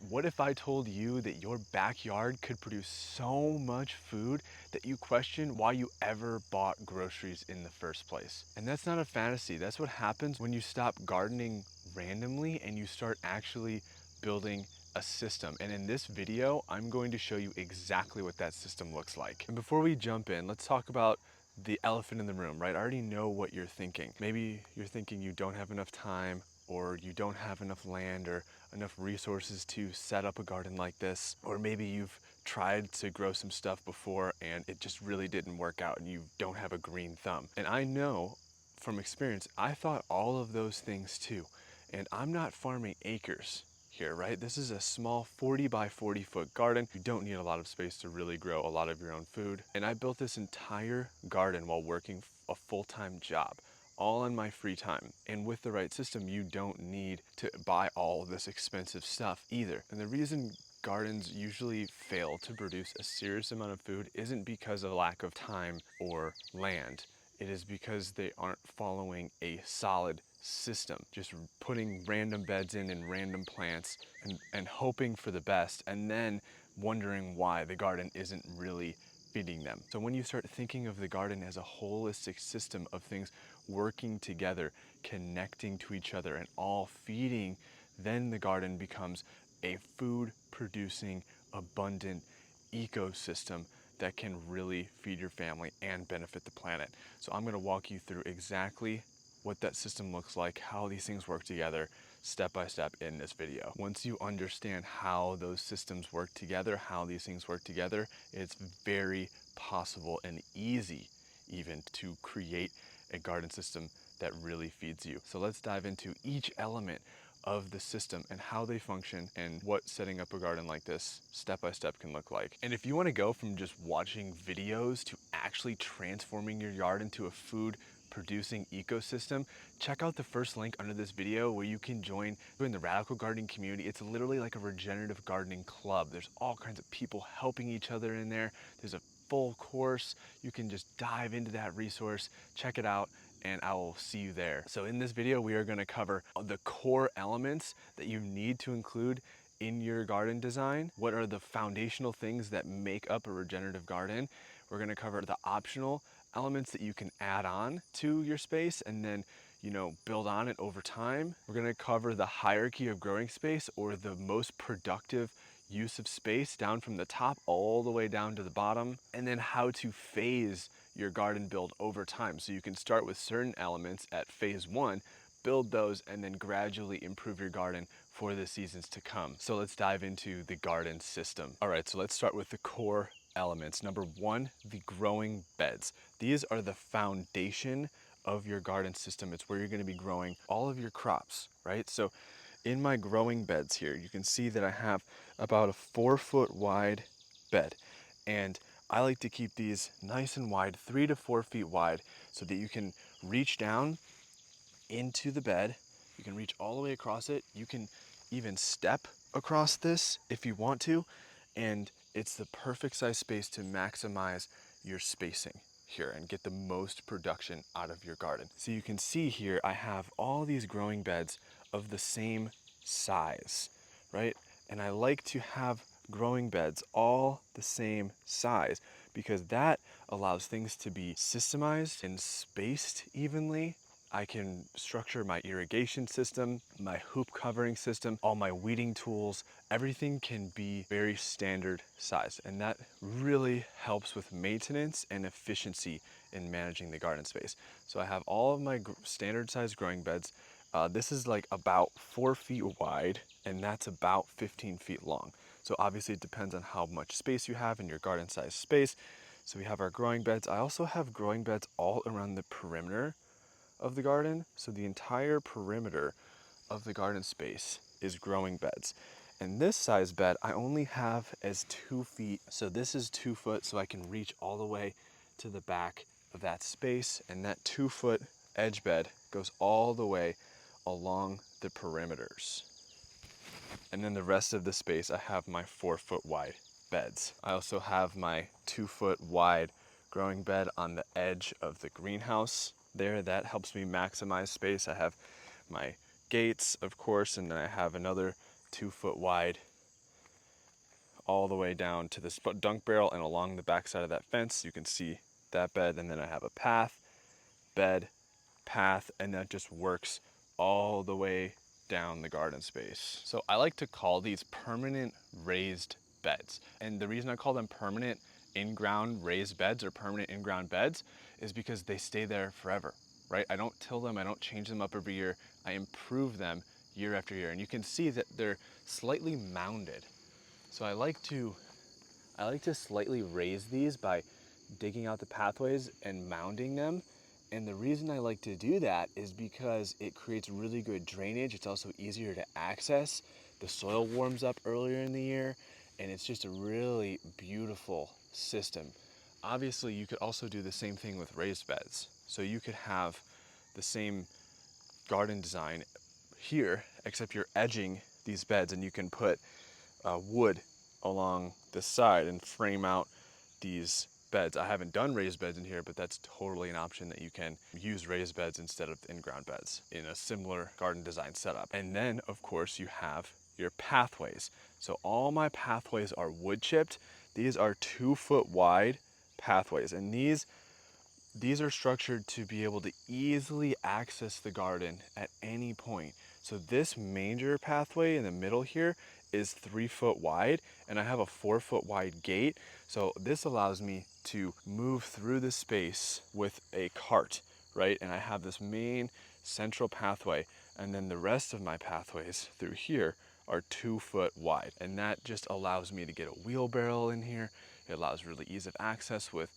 What if I told you that your backyard could produce so much food that you question why you ever bought groceries in the first place? And that's not a fantasy. That's what happens when you stop gardening randomly and you start actually building a system. And in this video, I'm going to show you exactly what that system looks like. And before we jump in, let's talk about the elephant in the room, right? I already know what you're thinking. Maybe you're thinking you don't have enough time, or you don't have enough land or enough resources to set up a garden like this. Or maybe you've tried to grow some stuff before and it just really didn't work out and you don't have a green thumb. And I know from experience, I thought all of those things too. And I'm not farming acres here, right? This is a small 40 by 40 foot garden. You don't need a lot of space to really grow a lot of your own food. And I built this entire garden while working a full-time job, all in my free time. And with the right system, you don't need to buy all of this expensive stuff either. And the reason gardens usually fail to produce a serious amount of food isn't because of lack of time or land. It is because they aren't following a solid system, just putting random beds in and random plants and hoping for the best, and then wondering why the garden isn't really feeding them. So when you start thinking of the garden as a holistic system of things working together, connecting to each other, and all feeding, then the garden becomes a food producing, abundant ecosystem that can really feed your family and benefit the planet. So I'm gonna walk you through exactly what that system looks like, how these things work together, step by step in this video. Once you understand how those systems work together, how these things work together, it's very possible and easy even to create a garden system that really feeds you. So let's dive into each element of the system and how they function and what setting up a garden like this step by step can look like. And if you want to go from just watching videos to actually transforming your yard into a food producing ecosystem, check out the first link under this video where you can join the radical gardening community. It's literally like a regenerative gardening club. There's all kinds of people helping each other in there. There's a full course. You can just dive into that resource, check it out, and I will see you there. So in this video, we are going to cover the core elements that you need to include in your garden design. What are the foundational things that make up a regenerative garden? We're going to cover the optional elements that you can add on to your space and then build on it over time. We're going to cover the hierarchy of growing space, or the most productive use of space, down from the top all the way down to the bottom, and then how to phase your garden build over time. So you can start with certain elements at phase 1, build those, and then gradually improve your garden for the seasons to come. So let's dive into the garden system. All right, so let's start with the core elements. Number 1, the growing beds. These are the foundation of your garden system. It's where you're going to be growing all of your crops, right? So in my growing beds here, you can see that I have about a 4-foot wide bed, and I like to keep these nice and wide, 3 to 4 feet wide, so that you can reach down into the bed. You can reach all the way across it. You can even step across this if you want to, and it's the perfect size space to maximize your spacing here and get the most production out of your garden. So you can see here, I have all these growing beds of the same size, right? And I like to have growing beds all the same size because that allows things to be systemized and spaced evenly. I can structure my irrigation system, my hoop covering system, all my weeding tools. Everything can be very standard size, and that really helps with maintenance and efficiency in managing the garden space. So I have all of my standard size growing beds. This is like about 4 feet wide, and that's about 15 feet long. So obviously it depends on how much space you have in your garden size space. So we have our growing beds. I also have growing beds all around the perimeter of the garden. So the entire perimeter of the garden space is growing beds. And this size bed I only have as 2 feet. So this is 2 foot, so I can reach all the way to the back of that space. And that 2 foot edge bed goes all the way along the perimeters. And then the rest of the space, I have my 4 foot wide beds. I also have my 2 foot wide growing bed on the edge of the greenhouse there. That helps me maximize space. I have my gates, of course, and then I have another 2 foot wide all the way down to this dunk barrel and along the backside of that fence. You can see that bed, and then I have a path, bed, path, and that just works all the way down the garden space. So I like to call these permanent raised beds. And the reason I call them permanent in-ground raised beds or permanent in-ground beds is because they stay there forever, right? I don't till them, I don't change them up every year. I improve them year after year. And you can see that they're slightly mounded. So I like to slightly raise these by digging out the pathways and mounding them. And the reason I like to do that is because it creates really good drainage. It's also easier to access. The soil warms up earlier in the year, and it's just a really beautiful system. Obviously, you could also do the same thing with raised beds. So you could have the same garden design here, except you're edging these beds, and you can put wood along the side and frame out these beds. I haven't done raised beds in here, but that's totally an option that you can use raised beds instead of in-ground beds in a similar garden design setup. And then of course you have your pathways. So all my pathways are wood chipped. These are 2-foot wide pathways, and these are structured to be able to easily access the garden at any point. So this major pathway in the middle here is 3 foot wide, and I have a 4 foot wide gate. So this allows me to move through the space with a cart, right? And I have this main central pathway, and then the rest of my pathways through here are 2 foot wide. And that just allows me to get a wheelbarrow in here. It allows really ease of access with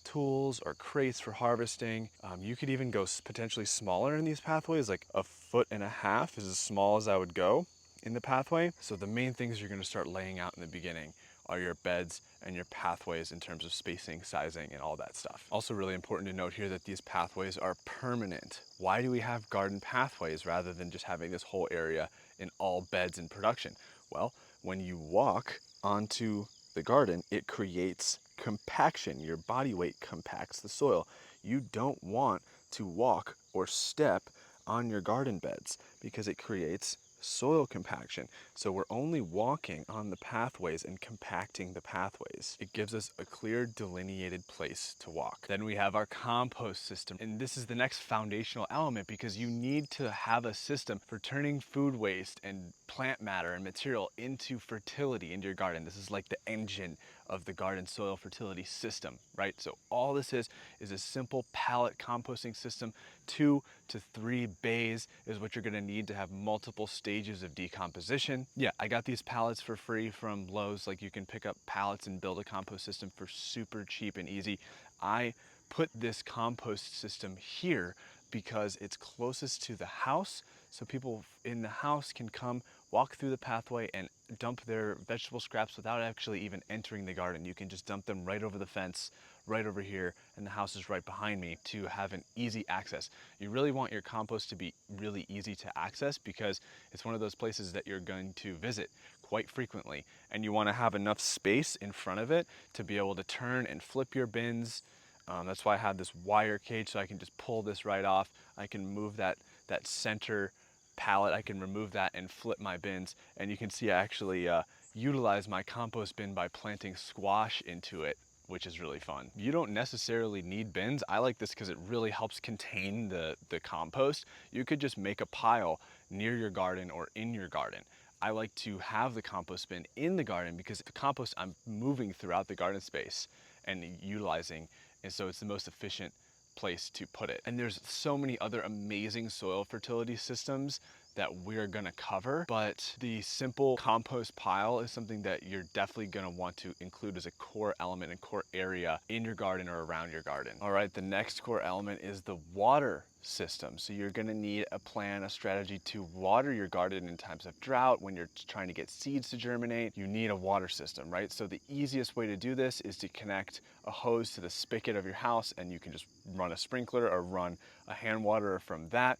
tools or crates for harvesting. You could even go potentially smaller in these pathways, like 1.5 feet is as small as I would go in the pathway. So the main things you're gonna start laying out in the beginning are your beds and your pathways in terms of spacing, sizing, and all that stuff. Also really important to note here that these pathways are permanent. Why do we have garden pathways rather than just having this whole area in all beds in production? Well, when you walk onto the garden, it creates compaction. Your body weight compacts the soil. You don't want to walk or step on your garden beds because it creates soil compaction. So we're only walking on the pathways and compacting the pathways. It gives us a clear delineated place to walk. Then we have our compost system. And this is the next foundational element because you need to have a system for turning food waste and plant matter and material into fertility into your garden. This is like the engine of the garden soil fertility system, right? So all this is a simple pallet composting system. 2 to 3 bays is what you're gonna need to have multiple stages of decomposition. Yeah, I got these pallets for free from Lowe's. Like you can pick up pallets and build a compost system for super cheap and easy. I put this compost system here because it's closest to the house, so people in the house can come walk through the pathway and dump their vegetable scraps without actually even entering the garden. You can just dump them right over the fence, right over here, and the house is right behind me to have an easy access. You really want your compost to be really easy to access because it's one of those places that you're going to visit quite frequently, and you want to have enough space in front of it to be able to turn and flip your bins. That's why I have this wire cage, so I can just pull this right off. I can move that center pallet, I can remove that and flip my bins. And you can see I actually utilize my compost bin by planting squash into it, which is really fun. You don't necessarily need bins. I like this because it really helps contain the compost. You could just make a pile near your garden or in your garden. I like to have the compost bin in the garden because the compost I'm moving throughout the garden space and utilizing, and so it's the most efficient place to put it. And there's so many other amazing soil fertility systems that we're gonna cover, but the simple compost pile is something that you're definitely gonna want to include as a core element and core area in your garden or around your garden. All right, the next core element is the water system. So you're gonna need a plan, a strategy to water your garden in times of drought. When you're trying to get seeds to germinate, you need a water system, right? So the easiest way to do this is to connect a hose to the spigot of your house, and you can just run a sprinkler or run a hand waterer from that.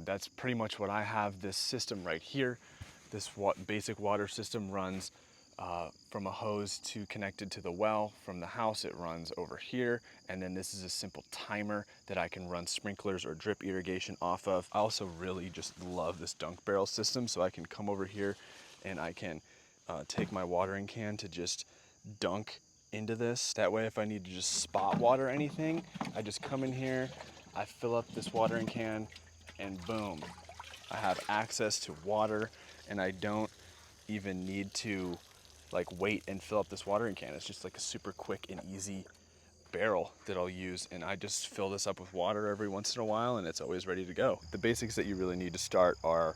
That's pretty much what I have. This system right here, this basic water system runs from a hose to connected to the well. From the house it runs over here, and then this is a simple timer that I can run sprinklers or drip irrigation off of. I also really just love this dunk barrel system, so I can come over here and I can take my watering can to just dunk into this. That way if I need to just spot water anything, I just come in here, I fill up this watering can, and boom, I have access to water, and I don't even need to like wait and fill up this watering can. It's just like a super quick and easy barrel that I'll use, and I just fill this up with water every once in a while and it's always ready to go. The basics that you really need to start are,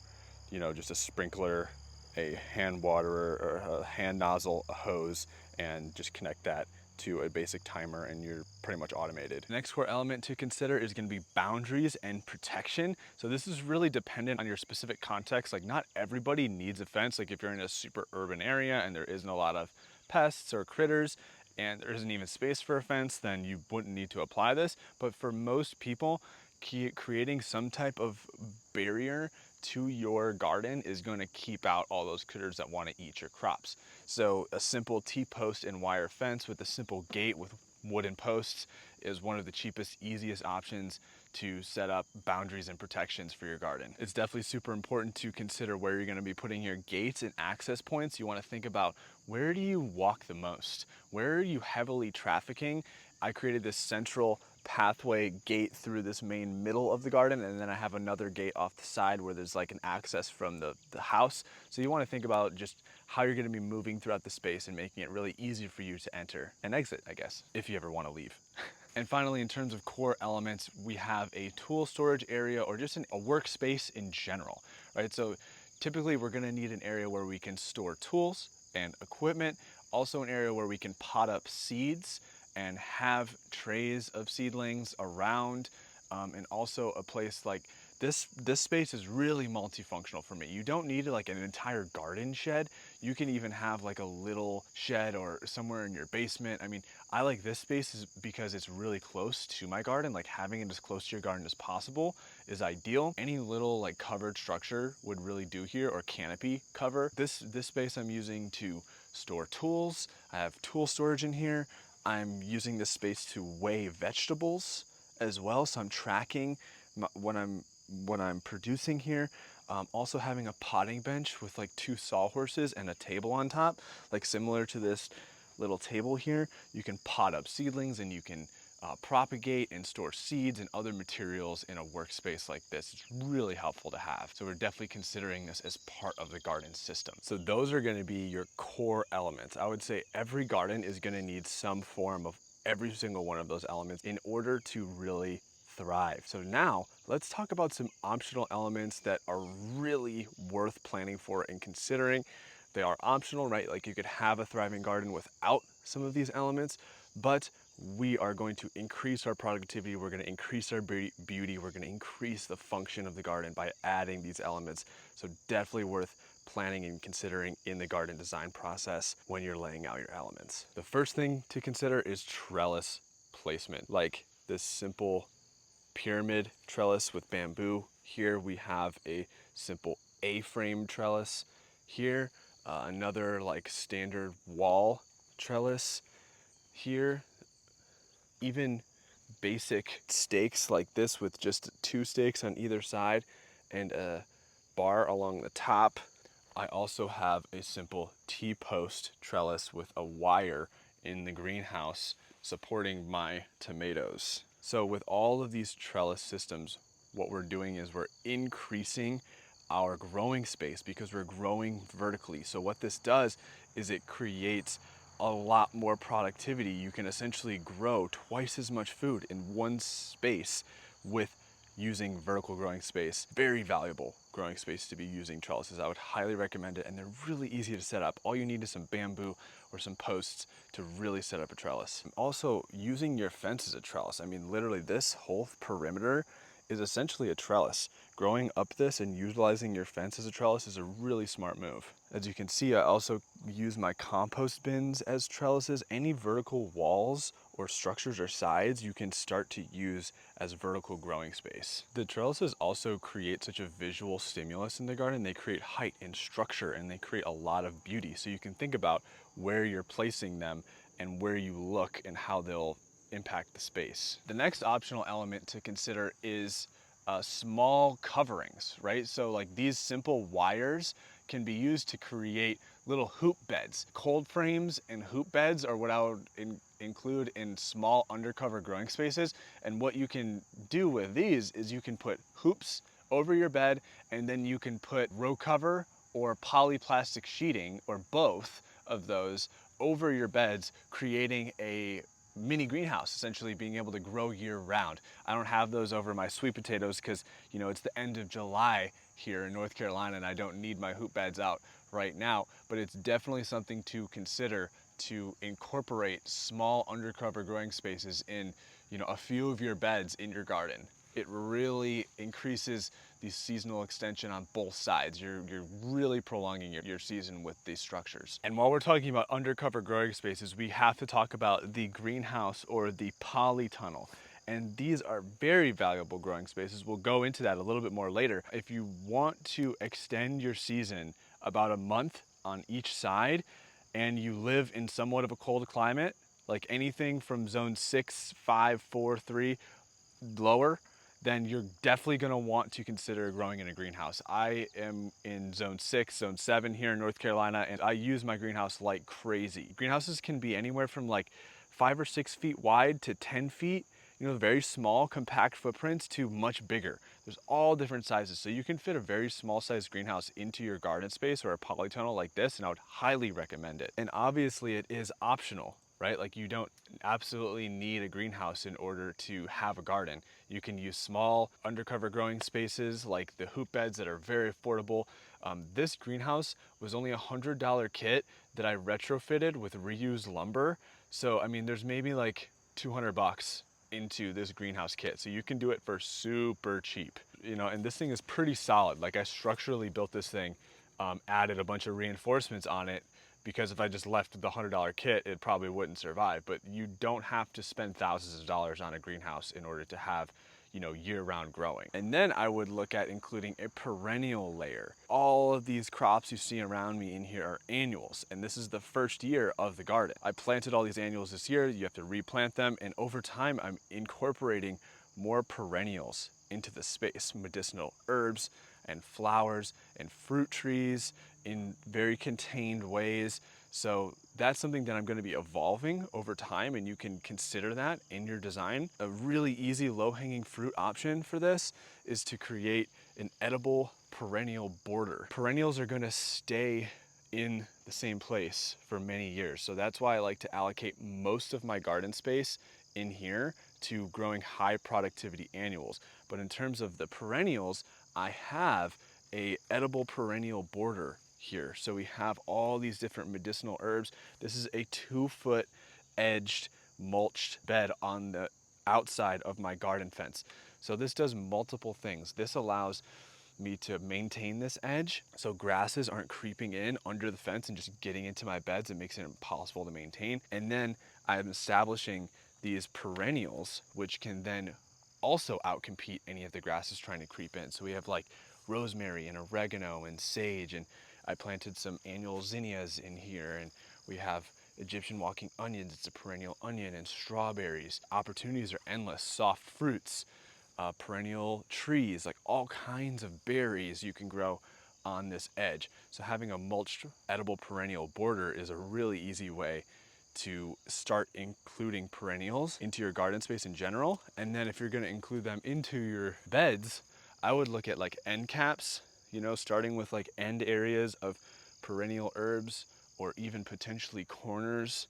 you know, just a sprinkler, a hand waterer, or a hand nozzle, a hose, and just connect that to a basic timer and you're pretty much automated. The next core element to consider is going to be boundaries and protection. So this is really dependent on your specific context. Like not everybody needs a fence. Like if you're in a super urban area and there isn't a lot of pests or critters and there isn't even space for a fence, then you wouldn't need to apply this. But for most people, creating some type of barrier to your garden is going to keep out all those critters that want to eat your crops. So a simple T-post and wire fence with a simple gate with wooden posts is one of the cheapest, easiest options to set up boundaries and protections for your garden. It's definitely super important to consider where you're going to be putting your gates and access points. You want to think about, where do you walk the most? Where are you heavily trafficking? I created this central pathway gate through this main middle of the garden, and then I have another gate off the side where there's like an access from the house. So you want to think about just how you're going to be moving throughout the space and making it really easy for you to enter and exit, I guess, if you ever want to leave. And finally, in terms of core elements, we have a tool storage area, or just a workspace in general, right? So typically we're going to need an area where we can store tools and equipment, also an area where we can pot up seeds and have trays of seedlings around, and also a place like this space is really multifunctional for me. You don't need like an entire garden shed. You can even have like a little shed or somewhere in your basement. I mean, I like this space is because it's really close to my garden. Like having it as close to your garden as possible is ideal. Any little like covered structure would really do here, or canopy cover. This space I'm using to store tools. I have tool storage in here. I'm using this space to weigh vegetables as well, so I'm tracking what I'm producing here. Also having a potting bench with like 2 sawhorses and a table on top, like similar to this little table here. You can pot up seedlings and you can propagate and store seeds and other materials in a workspace like this. It's really helpful to have. So we're definitely considering this as part of the garden system. So those are going to be your core elements. I would say every garden is going to need some form of every single one of those elements in order to really thrive. So now let's talk about some optional elements that are really worth planning for and considering. They are optional, right? Like you could have a thriving garden without some of these elements, but we are going to increase our productivity, we're going to increase our beauty, we're going to increase the function of the garden by adding these elements. So definitely worth planning and considering in the garden design process when you're laying out your elements. The first thing to consider is trellis placement, like this simple pyramid trellis with bamboo. Here we have a simple A-frame trellis. Here, another like standard wall trellis. Here, even basic stakes like this with just 2 stakes on either side and a bar along the top. I also have a simple T-post trellis with a wire in the greenhouse supporting my tomatoes. So with all of these trellis systems, what we're doing is we're increasing our growing space because we're growing vertically. So what this does is it creates a lot more productivity. You can essentially grow twice as much food in one space with using vertical growing space. Very valuable growing space to be using trellises. I would highly recommend it, and they're really easy to set up. All you need is some bamboo or some posts to really set up a trellis. Also, using your fence as a trellis. I mean, literally this whole perimeter is essentially a trellis. Growing up this and utilizing your fence as a trellis is a really smart move. As you can see, I also use my compost bins as trellises. Any vertical walls or structures or sides you can start to use as vertical growing space. The trellises also create such a visual stimulus in the garden. They create height and structure, and they create a lot of beauty. So you can think about where you're placing them and where you look and how they'll impact the space. The next optional element to consider is small coverings, right? So like these simple wires can be used to create little hoop beds. Cold frames and hoop beds are what I would include in small undercover growing spaces. And what you can do with these is you can put hoops over your bed, and then you can put row cover or polyplastic sheeting, or both of those, over your beds, creating a mini greenhouse, essentially being able to grow year round. I don't have those over my sweet potatoes because, you know, it's the end of July here in North Carolina and I don't need my hoop beds out right now, but it's definitely something to consider to incorporate small undercover growing spaces in, you know, a few of your beds in your garden. It really increases the seasonal extension on both sides. You're really prolonging your season with these structures. And while we're talking about undercover growing spaces, we have to talk about the greenhouse or the polytunnel. And these are very valuable growing spaces. We'll go into that a little bit more later. If you want to extend your season about a month on each side, and you live in somewhat of a cold climate, like anything from zone 6, 5, 4, 3 lower, then you're definitely going to want to consider growing in a greenhouse. I am in zone 6, zone 7 here in North Carolina, and I use my greenhouse like crazy. Greenhouses can be anywhere from like 5 or 6 feet wide to 10 feet, you know, very small, compact footprints, to much bigger. There's all different sizes. So you can fit a very small sized greenhouse into your garden space or a polytunnel like this, and I would highly recommend it. And obviously it is optional, right? Like, you don't absolutely need a greenhouse in order to have a garden. You can use small undercover growing spaces like the hoop beds that are very affordable. This greenhouse was only $100 kit that I retrofitted with reused lumber. So, I mean, there's maybe like 200 bucks into this greenhouse kit. So you can do it for super cheap, you know, and this thing is pretty solid. Like, I structurally built this thing, added a bunch of reinforcements on it, because if I just left the $100 kit, it probably wouldn't survive. But you don't have to spend thousands of dollars on a greenhouse in order to have, you know, year-round growing. And then I would look at including a perennial layer. All of these crops you see around me in here are annuals, and this is the first year of the garden. I planted all these annuals this year. You have to replant them, and over time I'm incorporating more perennials into the space, medicinal herbs and flowers and fruit trees in very contained ways. So that's something that I'm going to be evolving over time, and you can consider that in your design. A really easy low-hanging fruit option for this is to create an edible perennial border. Perennials are going to stay in the same place for many years. So that's why I like to allocate most of my garden space in here to growing high productivity annuals. But in terms of the perennials, I have a edible perennial border here. So we have all these different medicinal herbs. This is a 2-foot edged mulched bed on the outside of my garden fence. So this does multiple things. This allows me to maintain this edge so grasses aren't creeping in under the fence and just getting into my beds. It makes it impossible to maintain. And then I'm establishing these perennials, which can then also outcompete any of the grasses trying to creep in. So we have like rosemary and oregano and sage, and I planted some annual zinnias in here, and we have Egyptian walking onions, it's a perennial onion, and strawberries. Opportunities are endless. Soft fruits, perennial trees, like all kinds of berries you can grow on this edge. So having a mulched edible perennial border is a really easy way to start including perennials into your garden space in general. And then if you're going to include them into your beds, I would look at like end caps, you know, starting with like end areas of perennial herbs, or even potentially corners.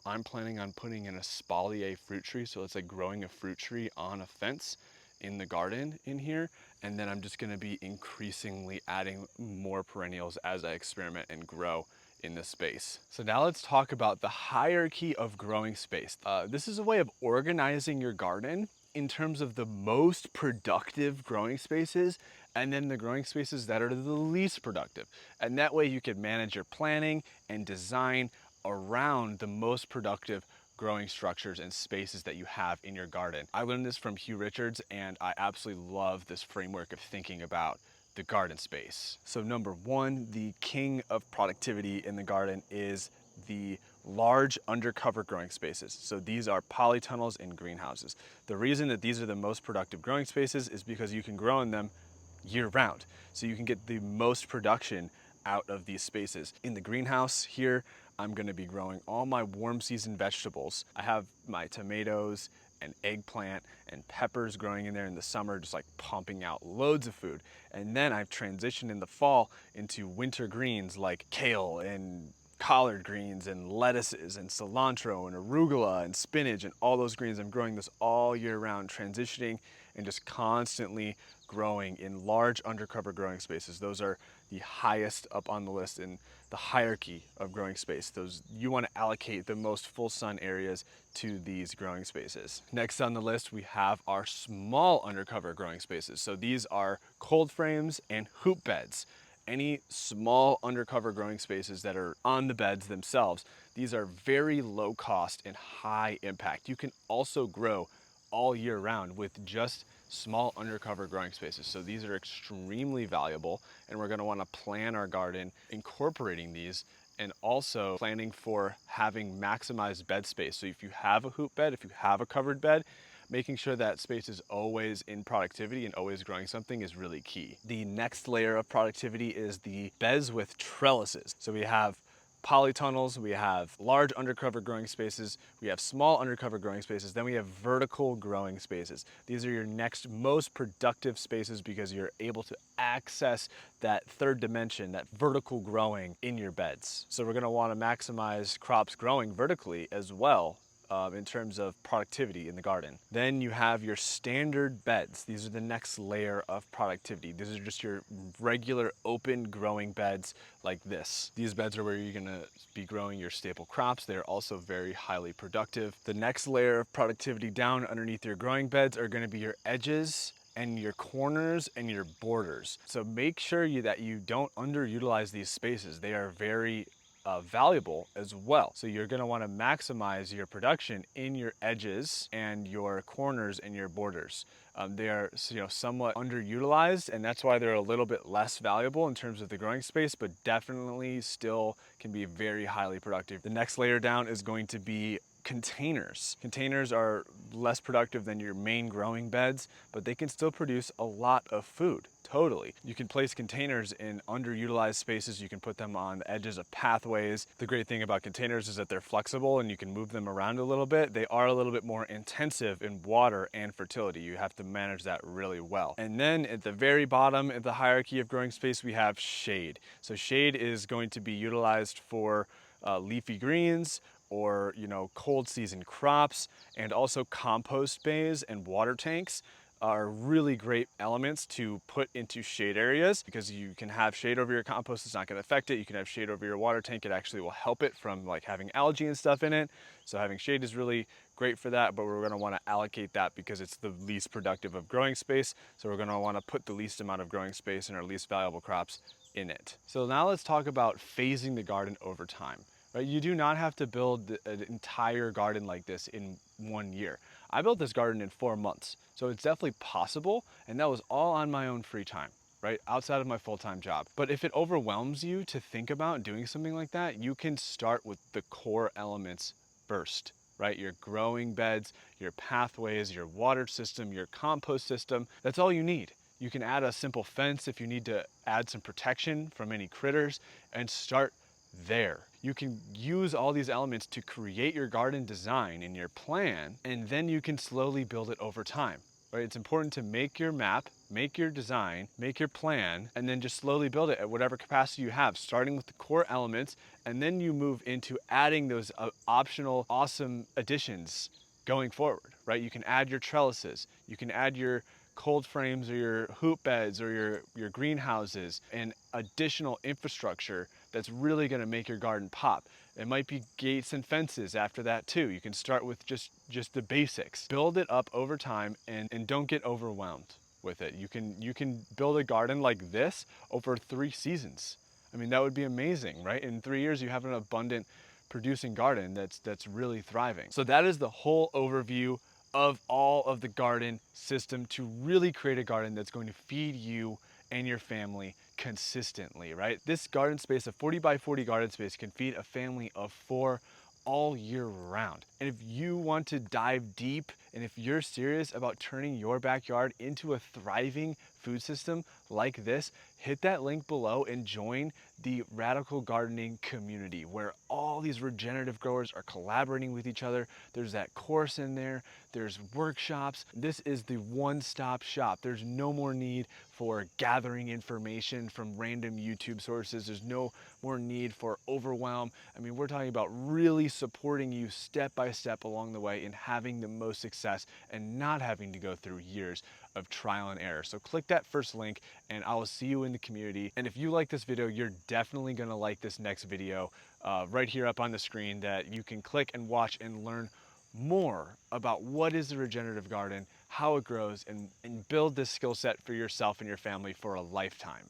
I'm planning on putting in a espalier fruit tree, so it's like growing a fruit tree on a fence in the garden in here. And then I'm just going to be increasingly adding more perennials as I experiment and grow in this space. So now let's talk about the hierarchy of growing space. This is a way of organizing your garden in terms of the most productive growing spaces, and then the growing spaces that are the least productive. And that way you can manage your planning and design around the most productive growing structures and spaces that you have in your garden. I learned this from Hugh Richards, and I absolutely love this framework of thinking about the garden space. So number one, the king of productivity in the garden is the large undercover growing spaces. So these are polytunnels and greenhouses. The reason that these are the most productive growing spaces is because you can grow in them year round. So you can get the most production out of these spaces. In the greenhouse here, I'm gonna be growing all my warm season vegetables. I have my tomatoes and eggplant and peppers growing in there in the summer, just like pumping out loads of food. And then I've transitioned in the fall into winter greens like kale and collard greens and lettuces and cilantro and arugula and spinach and all those greens. I'm growing this all year round, transitioning and just constantly growing in large undercover growing spaces. Those are the highest up on the list in the hierarchy of growing space. Those you want to allocate the most full sun areas to these growing spaces. Next on the list, we have our small undercover growing spaces. So these are cold frames and hoop beds. Any small undercover growing spaces that are on the beds themselves, these are very low cost and high impact. You can also grow all year round with just small undercover growing spaces. So these are extremely valuable, and we're gonna wanna plan our garden incorporating these and also planning for having maximized bed space. So if you have a hoop bed, if you have a covered bed, making sure that space is always in productivity and always growing something is really key. The next layer of productivity is the beds with trellises. So we have polytunnels, we have large undercover growing spaces, we have small undercover growing spaces, then we have vertical growing spaces. These are your next most productive spaces because you're able to access that third dimension, that vertical growing in your beds. So we're gonna wanna maximize crops growing vertically as well in terms of productivity in the garden. Then you have your standard beds. These are the next layer of productivity. These are just your regular open growing beds like this. These beds are where you're gonna be growing your staple crops. They're also very highly productive. The next layer of productivity down underneath your growing beds are gonna be your edges and your corners and your borders. So make sure that you don't underutilize these spaces. They are very valuable as well. So you're gonna wanna maximize your production in your edges and your corners and your borders. They are somewhat underutilized, and that's why they're a little bit less valuable in terms of the growing space, but definitely still can be very highly productive. The next layer down is going to be containers. Containers are less productive than your main growing beds, but they can still produce a lot of food. Totally. You can place containers in underutilized spaces. You can put them on the edges of pathways. The great thing about containers is that they're flexible and you can move them around a little bit. They are a little bit more intensive in water and fertility. You have to manage that really well. And then at the very bottom of the hierarchy of growing space, we have shade. So shade is going to be utilized for leafy greens, or cold season crops, and also compost bays and water tanks are really great elements to put into shade areas because you can have shade over your compost, it's not going to affect it. You can have shade over your water tank, it actually will help it from like having algae and stuff in it. So having shade is really great for that, but we're going to want to allocate that because it's the least productive of growing space. So we're going to want to put the least amount of growing space and our least valuable crops in it. So now let's talk about phasing the garden over time. Right? You do not have to build an entire garden like this in 1 year. I built this garden in 4 months, so it's definitely possible, and that was all on my own free time, right? Outside of my full-time job. But if it overwhelms you to think about doing something like that, you can start with the core elements first, right? Your growing beds, your pathways, your water system, your compost system, that's all you need. You can add a simple fence if you need to add some protection from any critters and start there. You can use all these elements to create your garden design in your plan, and then you can slowly build it over time. Right? It's important to make your map, make your design, make your plan, and then just slowly build it at whatever capacity you have, starting with the core elements, and then you move into adding those optional, awesome additions going forward, right? You can add your trellises, you can add your cold frames or your hoop beds or your greenhouses and additional infrastructure that's really going to make your garden pop. It might be gates and fences after that too. You can start with just the basics. Build it up over time and don't get overwhelmed with it. You can build a garden like this over 3 seasons. I mean, that would be amazing, right? In 3 years you have an abundant producing garden that's really thriving. So that is the whole overview of all of the garden system to really create a garden that's going to feed you and your family consistently, right? This garden space, a 40 by 40 garden space, can feed a family of 4 all year round. And if you want to dive deep and if you're serious about turning your backyard into a thriving food system like this, hit that link below and join the radical gardening community where all these regenerative growers are collaborating with each other. There's that course in there, there's workshops. This is the one-stop shop. There's no more need for gathering information from random YouTube sources. There's no more need for overwhelm. I mean, we're talking about really supporting you step by step along the way and having the most success and not having to go through years of trial and error. So click that first link and I will see you in the community. And if you like this video, you're definitely gonna like this next video right here up on the screen that you can click and watch and learn more about what is the regenerative garden, how it grows, and build this skill set for yourself and your family for a lifetime.